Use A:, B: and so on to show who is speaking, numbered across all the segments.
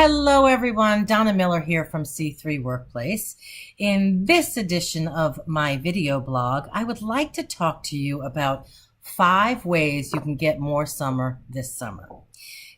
A: Hello, everyone. Donna Miller here from C3 Workplace. In this edition of my video blog, I would like to talk to you about 5 ways you can get more summer this summer.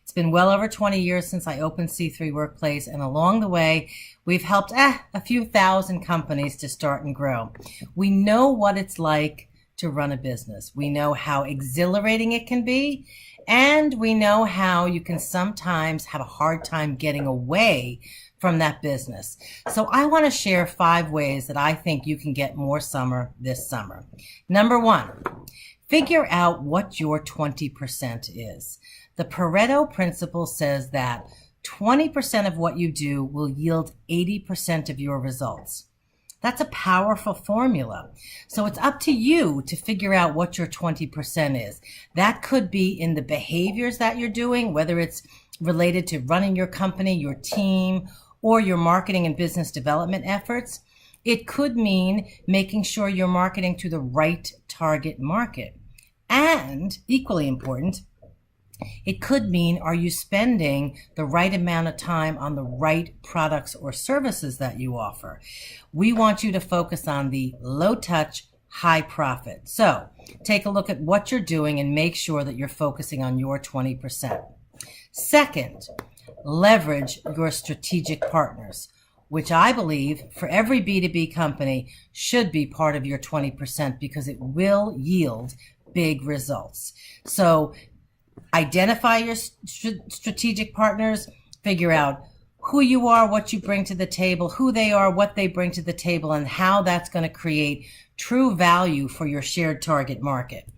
A: It's been well over 20 years since I opened C3 Workplace, and along the way, we've helped a few thousand companies to start and grow. We know what it's like to run a business. We know how exhilarating it can be, and we know how you can sometimes have a hard time getting away from that business. So I want to share 5 ways that I think you can get more summer this summer. Number 1, figure out what your 20% is. The Pareto principle says that 20% of what you do will yield 80% of your results. That's a powerful formula. So it's up to you to figure out what your 20% is. That could be in the behaviors that you're doing, whether it's related to running your company, your team, or your marketing and business development efforts. It could mean making sure you're marketing to the right target market. And equally important, it could mean, are you spending the right amount of time on the right products or services that you offer? We want you to focus on the low touch, high profit. So take a look at what you're doing and make sure that you're focusing on your 20%. Second, leverage your strategic partners, which I believe for every B2B company should be part of your 20% because it will yield big results. So identify your strategic partners, figure out who you are, what you bring to the table, who they are, what they bring to the table, and how that's going to create true value for your shared target market.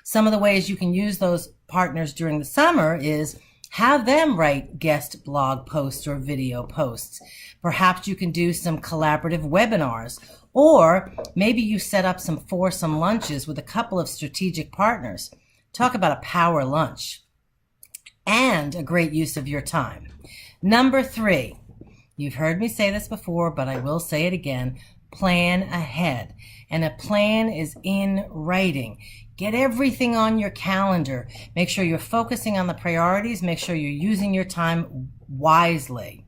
A: Some of the ways you can use those partners during the summer is have them write guest blog posts or video posts. Perhaps you can do some collaborative webinars, or maybe you set up some foursome lunches with a couple of strategic partners. Talk about a power lunch and a great use of your time. Number 3, you've heard me say this before, but I will say it again, plan ahead. And a plan is in writing. Get everything on your calendar. Make sure you're focusing on the priorities. Make sure you're using your time wisely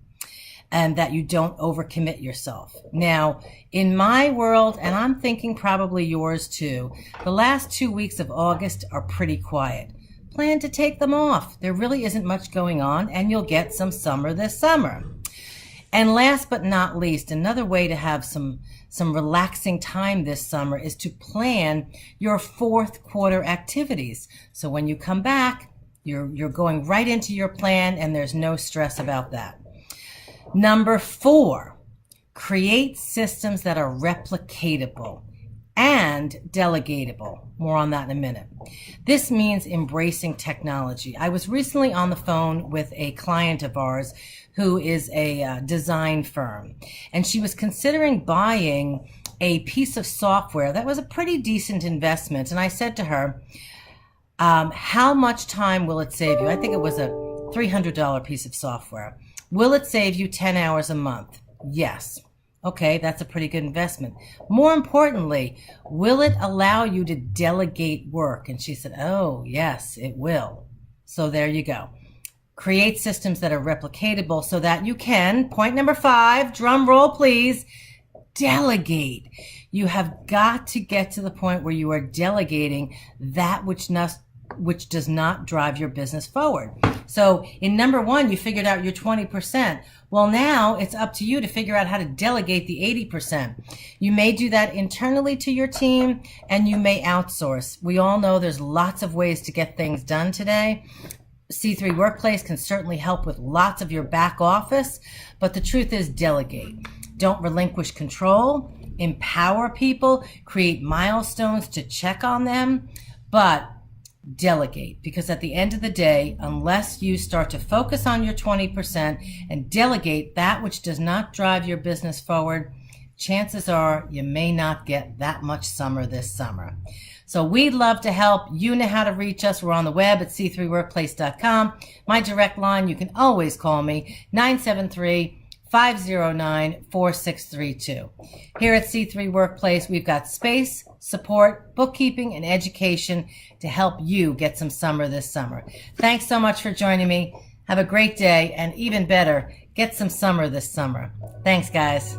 A: and that you don't overcommit yourself. Now, in my world, and I'm thinking probably yours too, the last 2 weeks of August are pretty quiet. Plan to take them off. There really isn't much going on, and you'll get some summer this summer. And last but not least, another way to have some relaxing time this summer is to plan your 4th quarter activities. So when you come back, you're going right into your plan, and there's no stress about that. Number 4, create systems that are replicatable and delegatable. More on that in a minute. This means embracing technology. I was recently on the phone with a client of ours who is a design firm, and she was considering buying a piece of software that was a pretty decent investment. And I said to her, how much time will it save you? I think it was a $300 piece of software. Will it save you 10 hours a month? Yes. Okay, that's a pretty good investment. More importantly, will it allow you to delegate work? And she said, oh, yes, it will. So there you go. Create systems that are replicatable so that you can, point number 5, drum roll please, delegate. You have got to get to the point where you are delegating that which does not drive your business forward. So in number 1, you figured out your 20%. Well, now it's up to you to figure out how to delegate the 80%. You may do that internally to your team, and you may outsource. We all know there's lots of ways to get things done today. C3 Workplace can certainly help with lots of your back office, but the truth is delegate. Don't relinquish control. Empower people. Create milestones to check on them, but delegate, because at the end of the day, unless you start to focus on your 20% and delegate that which does not drive your business forward, chances are you may not get that much summer this summer. So we'd love to help. You know how to reach us. We're on the web at c3workplace.com. My direct line, you can always call me, 973-509-4632. Here at C3 Workplace, we've got space, support, bookkeeping, and education to help you get some summer this summer. Thanks so much for joining me. Have a great day, and even better, Get some summer this summer. Thanks, guys.